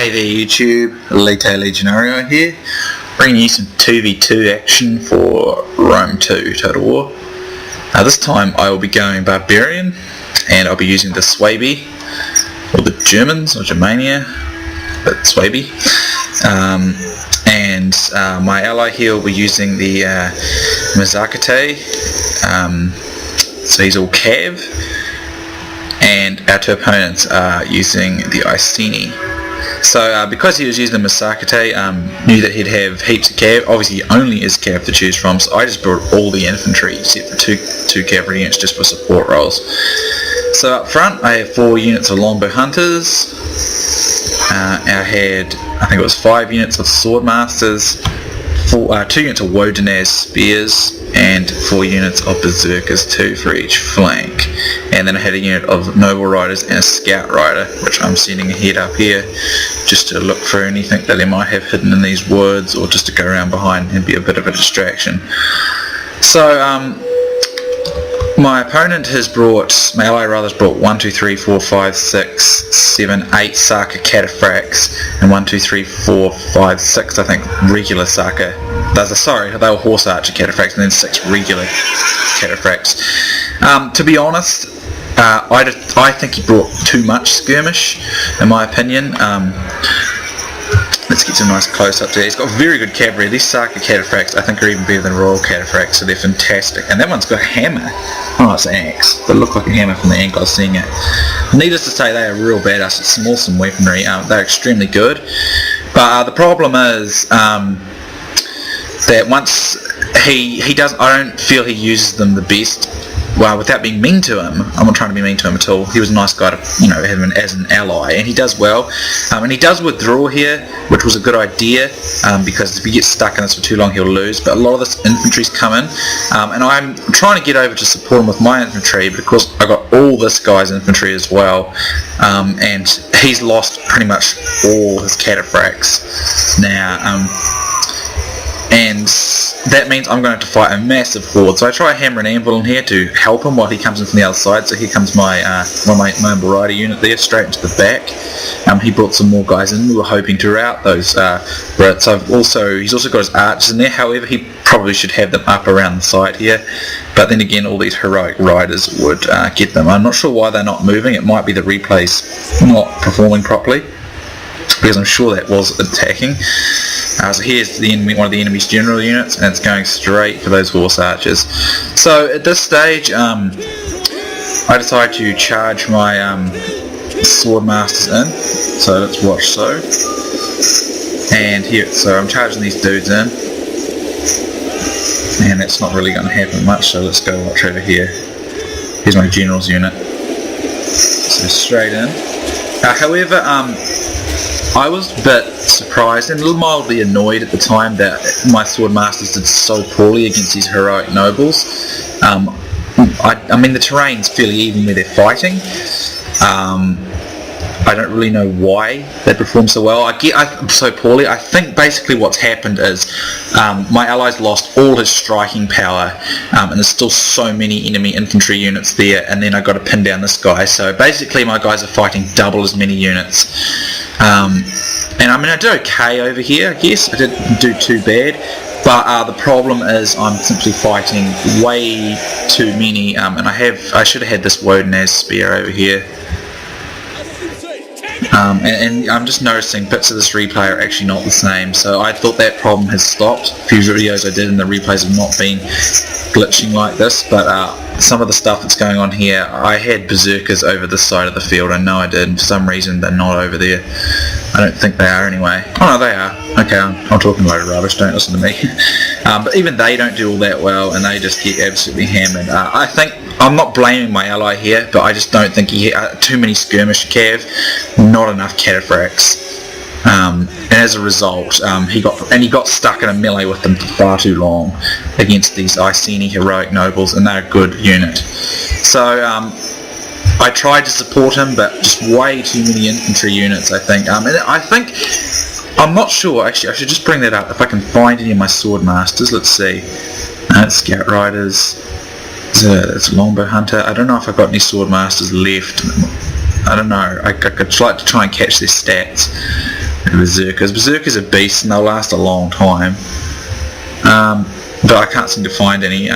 Hey there YouTube, Iceni Legionario here, bringing you some 2v2 action for Rome 2 Total War. This time I will be going Barbarian, and I'll be using the Suebi, or the Germans, or Germania, but Suebi. And my ally here will be using the Massagetae, so he's all Cav, and our two opponents are using the Iceni. So because he was using the Massagetae, knew that he'd have heaps of Cav. Obviously he only is Cav to choose from, so I just brought all the infantry except for two Cavalry units just for support roles. So up front I have 4 units of longbow hunters. I had, I think it was 5 units of swordmasters, 2 units of Wodenaz spears, and 4 units of berserkers, 2 for each flank. And then I had a unit of noble riders and a scout rider, which I'm sending ahead up here just to look for anything that they might have hidden in these woods, or just to go around behind and be a bit of a distraction. So my opponent has brought, my ally rather has brought 1, 2, 3, 4, 5, 6, 7, 8 Saka cataphracts, and 1, 2, 3, 4, 5, 6 I think regular Saka. Sorry, they were horse archer cataphracts, and then 6 regular cataphracts. To be honest, I think he brought too much skirmish, in my opinion. Let's get some nice close-ups there. He's got very good cavalry. These Saka cataphracts I think are even better than royal cataphracts, so they're fantastic. And that one's got a hammer. Oh, it's an axe, but it looked like a hammer from the angle I was seeing it. Needless to say, they are real badass. It's some awesome weaponry. They're extremely good. But the problem is that once he doesn't, I don't feel he uses them the best. Well, without being mean to him, I'm not trying to be mean to him at all. He was a nice guy to, have him as an ally, and he does well. And he does withdraw here, which was a good idea, because if he gets stuck in this for too long, he'll lose. But a lot of this infantry's come in, and I'm trying to get over to support him with my infantry, because I got all this guy's infantry as well, and he's lost pretty much all his cataphracts now. And that means I'm going to have to fight a massive horde. So I try a hammer and anvil in here to help him while he comes in from the other side. So here comes my my noble rider unit there, straight into the back. He brought some more guys in. We were hoping to rout those Brits. He's also got his archers in there. However, he probably should have them up around the side here. But then again, all these heroic riders would get them. I'm not sure why they're not moving. It might be the replay's not performing properly, because I'm sure that was attacking. So here's the enemy, one of the enemy's general units, and it's going straight for those horse archers. So at this stage, I decided to charge my swordmasters in. So let's watch so. And here, so I'm charging these dudes in, and that's not really going to happen much. So let's go watch over here. Here's my general's unit. So straight in. However, I was a bit surprised and a little mildly annoyed at the time that my swordmasters did so poorly against these heroic nobles. I mean, the terrain's fairly even where they're fighting. I don't really know why they perform so well. So poorly. I think basically what's happened is my allies lost all his striking power, and there's still so many enemy infantry units there, and then I got to pin down this guy. So basically my guys are fighting double as many units. And I mean, I did okay over here, I guess. I didn't do too bad. But the problem is I'm simply fighting way too many, and I should have had this Wodenaz spear over here. And I'm just noticing bits of this replay are actually not the same, so I thought that problem has stopped. A few videos I did in the replays have not been glitching like this, but some of the stuff that's going on here, I had berserkers over this side of the field. I know I did, and for some reason they're not over there. I don't think they are anyway. Oh no, they are. Okay, I'm talking a load of rubbish, don't listen to me. But even they don't do all that well, and they just get absolutely hammered. I think, I'm not blaming my ally here, but I just don't think he had too many skirmish cav, not enough cataphracts. And as a result, he got stuck in a melee with them for far too long against these Iceni heroic nobles, and they're a good unit. So I tried to support him, but just way too many infantry units, I think. And I'm not sure, actually, I should just bring that up if I can find any of my swordmasters. Let's see. Scout riders. It's a longbow hunter. I don't know if I've got any swordmasters left. I don't know. I could like to try and catch their stats. Berserkers. Berserkers are beasts and they'll last a long time. But I can't seem to find any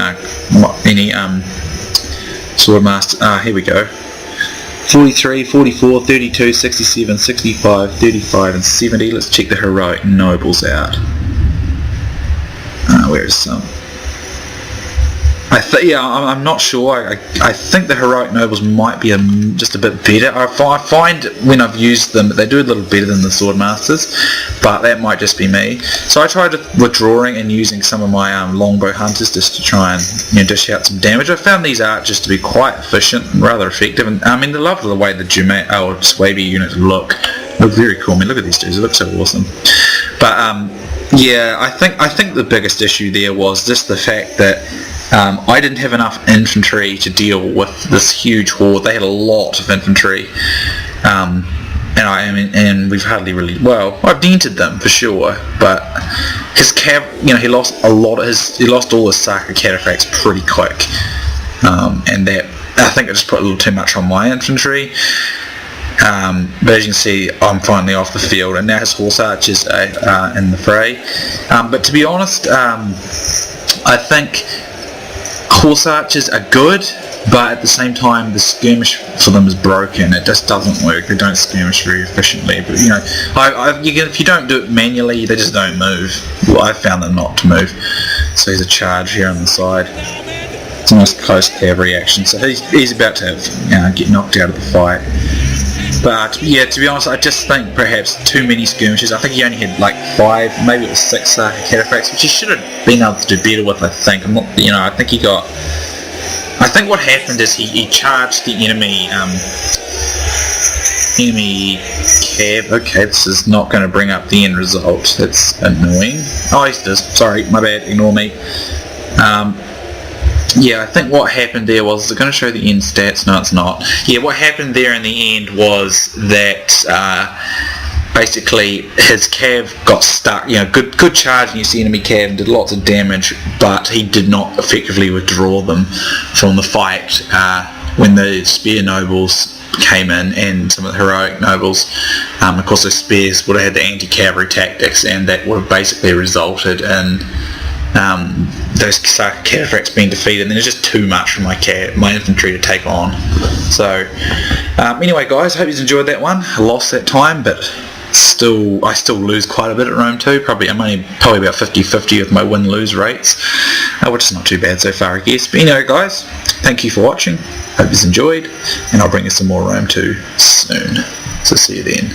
Swordmaster. Here we go. 43, 44, 32, 67, 65, 35 and 70. Let's check the heroic nobles out. Where is some? I'm not sure. I think the heroic nobles might be just a bit better. I find when I've used them they do a little better than the swordmasters, but that might just be me. So I tried withdrawing and using some of my longbow hunters just to try and dish out some damage. I found these archers to be quite efficient and rather effective, and I mean, I love the way the Suebi units look. Look very cool. I mean, look at these dudes. They look so awesome. But yeah, I think the biggest issue there was just the fact that I didn't have enough infantry to deal with this huge horde. They had a lot of infantry, and we've hardly really, well, I've dented them for sure, but his he lost a lot of he lost all his Saka cataphracts pretty quick, and that I think it just put a little too much on my infantry. But as you can see, I'm finally off the field, and now his horse archers are in the fray. But to be honest, I think horse archers are good, but at the same time the skirmish for them is broken. It just doesn't work. They don't skirmish very efficiently. But if you don't do it manually, they just don't move. Well, I found them not to move. So here's a charge here on the side. It's a nice close cavalry action. So he's about to get knocked out of the fight. But yeah, to be honest, I just think perhaps too many skirmishes. I think he only had like 5, maybe it was 6 cataphracts, which he should have been able to do better with. I think. I think he got. I think what happened is he charged the enemy cav. Okay, this is not going to bring up the end result. That's annoying. Oh, it does. Sorry, my bad. Ignore me. Yeah, I think what happened there was, is it going to show the end stats? No, it's not. Yeah, what happened there in the end was that basically his cav got stuck. Good charge against the enemy cav and did lots of damage, but he did not effectively withdraw them from the fight when the spear nobles came in and some of the heroic nobles. Of course, the spears would have had the anti-cavalry tactics, and that would have basically resulted in those cataphracts being defeated, and then it's just too much for my infantry to take on. So anyway guys, I hope you enjoyed that one. I lost that time, but I still lose quite a bit at Rome 2. I'm only about 50-50 with my win-lose rates, which is not too bad so far, I guess. But anyway guys, thank you for watching. Hope you enjoyed, and I'll bring you some more Rome 2 soon. So see you then.